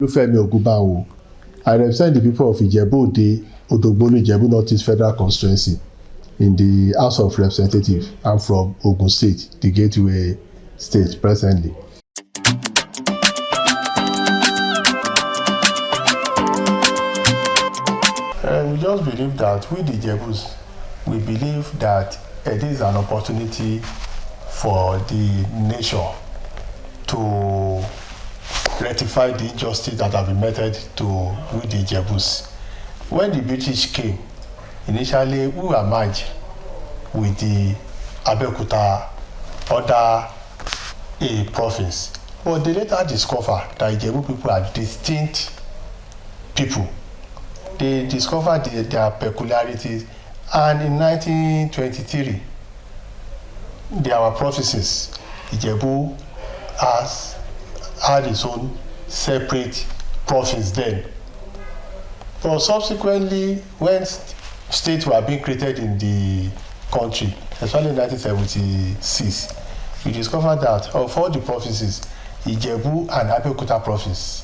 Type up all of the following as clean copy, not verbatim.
Olufemi Ogunbanwo. I represent the people of Ijebu-Ode, Odogbolu, Ijebu North-East Federal Constituency in the House of Representatives. I'm from Ogun State, the Gateway State presently. We just believe that with the Ijebus, we believe that it is an opportunity for the nation to rectify the injustice that have been meted to with the Ijebus. When the British came, initially we were merged with the Abeokuta under a province, but they later discovered that Ijebu people are distinct people. They discovered their peculiarities, and in 1923, our provinces, Ijebu had its own separate province then. But subsequently, when states were being created in the country, especially in 1976, we discovered that of all the provinces, Ijebu and Abeokuta provinces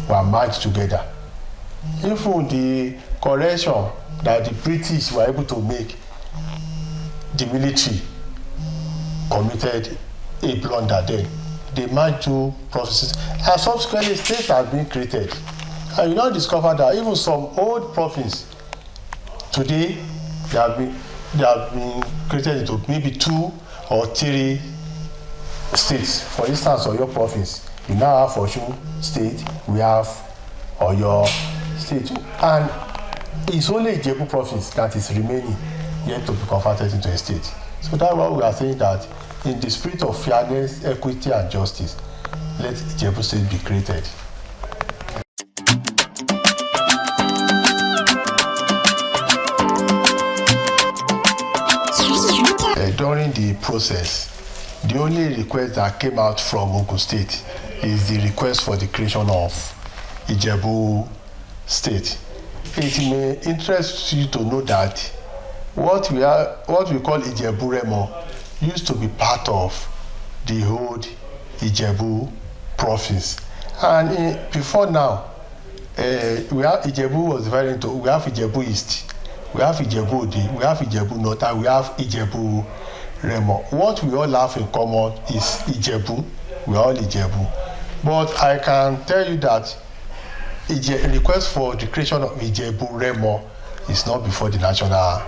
were merged together. Even the correction that the British were able to make, the military committed a blunder then. They merged two provinces, and subsequently states have been created. And you now discover that even some old provinces today they have been created into maybe 2 or 3 states. For instance, Oyo province, we now have Osun state, we have Oyo state, and it's only Ijebu province that is remaining yet to be converted into a state. So that's why we are saying that in the spirit of fairness, equity, and justice, let Ijebu state be created. During the process, the only request that came out from Ogun State is the request for the creation of Ijebu State. It may interest you to know that what we call Ijebu Remo used to be part of the old Ijebu province, and before now, we have Ijebu was divided into, we have Ijebu East, we have Ijebu Ode, we have Ijebu North, and we have Ijebu Remo. What we all have in common is Ijebu. We are all Ijebu. But I can tell you that request for the creation of Ijebu Remo is not before the National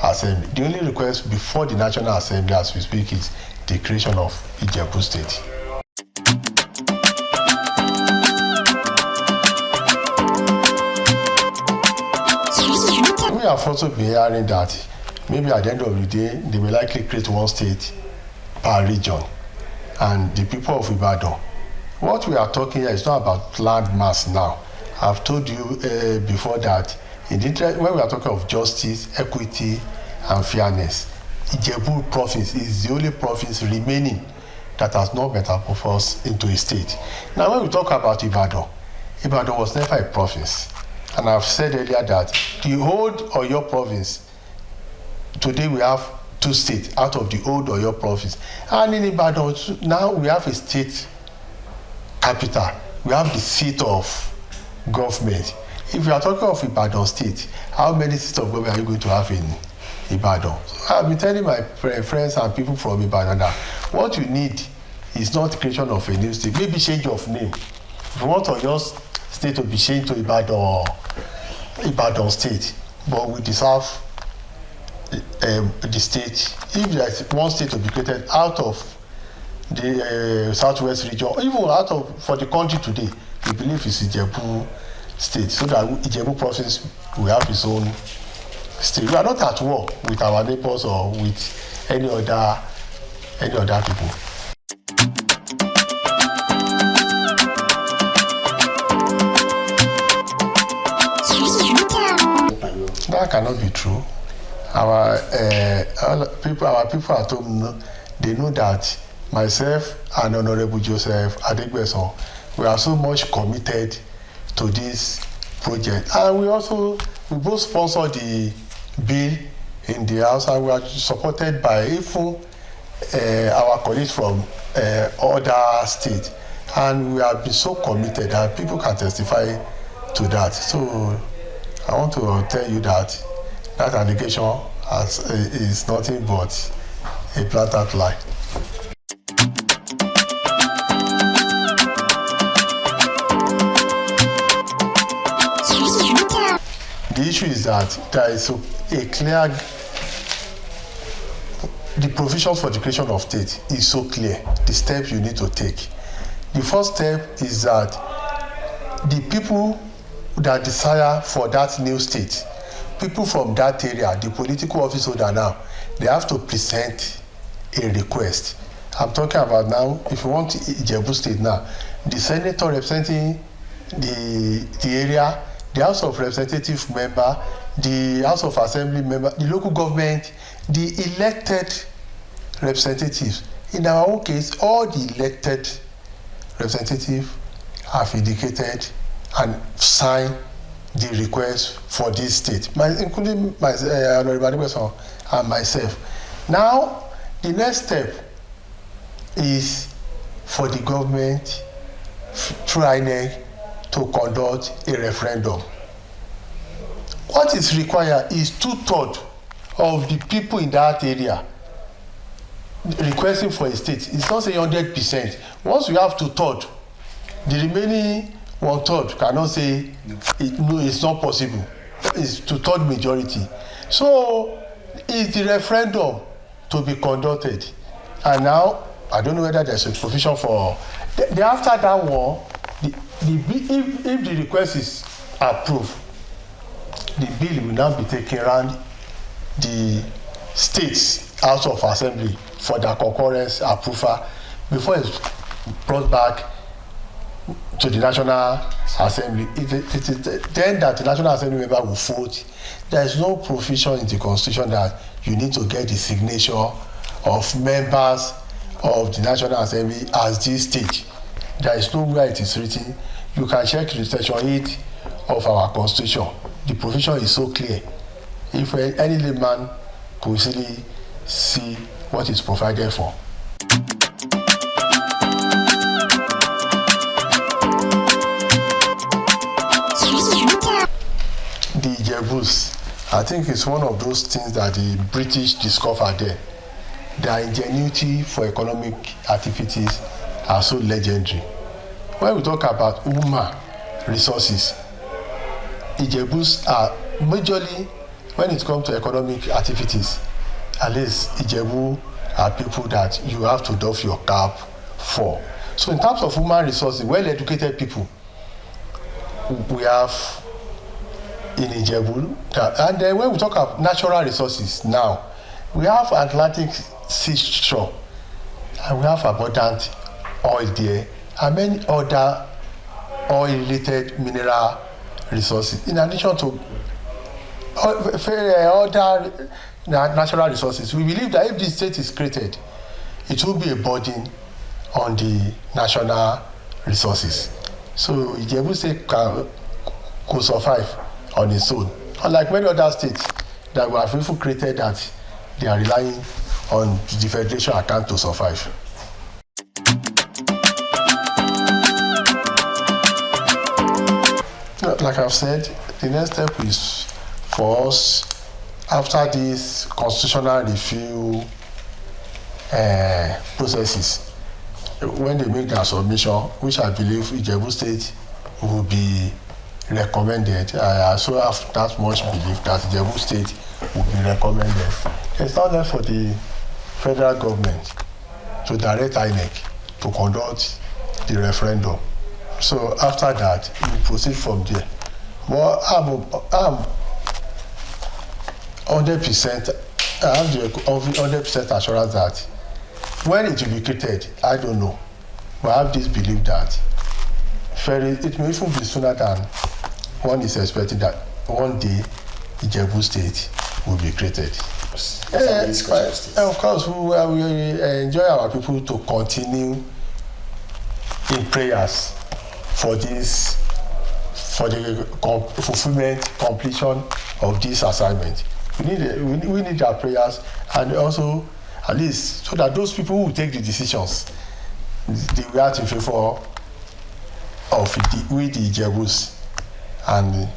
Assembly. The only request before the National Assembly as we speak is the creation of Ijebu State. We have also been hearing that maybe at the end of the day, they will likely create one state per region, and the people of Ibadan. What we are talking here is not about land mass now. I've told you before that when we are talking of justice, equity, and fairness, Ijebu province is the only province remaining that has not metamorphosed into a state. Now, when we talk about Ibadan was never a province. And I've said earlier that the old Oyo province, today we have 2 states out of the old Oyo province. And in Ibadan, now we have a state capital. We have the seat of government. If you are talking of Ibadan state, how many seats of government are you going to have in Ibadan? So I've been telling my friends and people from Ibadan that what you need is not the creation of a new state, maybe change of name. If you want Oyo state to be changed to Ibadan state, but we deserve the state. If there is one state to be created out of the southwest region, even for the country today, we believe it's Ijebu state, so that Ijebu province will have its own state. We are not at war with our neighbors or with any other people. That cannot be true. Our people at home, they know that myself and Honorable Joseph Adegbeson, we are so much committed to this project, and we both sponsor the bill in the House, and we are supported by even our colleagues from other states. And we have been so committed that people can testify to that. So I want to tell you that that allegation is nothing but a blatant lie. The issue is that there is a clear, the provisions for the creation of state is so clear, the steps you need to take. The first step is that the people that desire for that new state, people from that area, the political office holder now, they have to present a request. I'm talking about now, if you want Ijebu State now, the senator representing the area, the House of Representative member, the House of Assembly member, the local government, the elected representatives. In our own case, all the elected representatives have indicated and signed the request for this state, including Honorable Adebayo and myself. Now, the next step is for the government through INEC to conduct a referendum. What is required is 2/3 of the people in that area requesting for a state. It's not saying 100%. Once you have 2/3, the remaining 1/3 cannot say no, it's not possible. It's 2/3 majority. So is the referendum to be conducted? And now I don't know whether there's a provision for after that one. If the request is approved, the bill will now be taken around the states House of Assembly for their concurrence approval before it's brought back to the National Assembly. It is then that the National Assembly member will vote. There is no provision in the Constitution that you need to get the signature of members of the National Assembly at this stage. There is nowhere it is written. You can check the section 8 of our Constitution. The provision is so clear. If any layman could easily see what is provided for. The Ijebus, I think it's one of those things that the British discovered there. Their ingenuity for economic activities are so legendary. When we talk about human resources, Ijebus are majorly, when it comes to economic activities, at least Ijebu are people that you have to doff your cap for. So in terms of human resources, well-educated people, we have in Ijebu. And then when we talk about natural resources now, we have Atlantic seashore, and we have abundant oil there, and many other oil-related mineral resources, in addition to other natural resources. We believe that if this state is created, it will be a burden on the national resources. So Ijebu State could survive on its own, unlike many other states that we have even created that they are relying on the federation account to survive. Like I've said, the next step is for us, after this constitutional review processes, when they make their submission, which I believe Ijebu State will be recommended. I also have that much belief that Ijebu State will be recommended. It's not there for the federal government to direct INEC to conduct the referendum. So after that, we proceed from there. But I'm 100%, I have the 100% assurance that when it will be created, I don't know. But I have this belief that it may even be sooner than one is expecting, that one day Ijebu State will be created. Of course, we enjoy our people to continue in prayers for this, for the fulfillment, completion of this assignment. We need our prayers, and also at least so that those people who take the decisions, they will act in favor with the Ijebus, and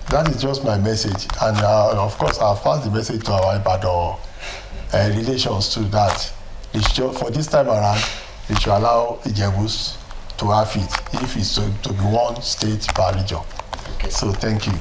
that is just my message. And of course, I've passed the message to our Ibadan relations to that. For this time around, they should allow Ijebus to have it if it's to be one state per region. Okay. So thank you.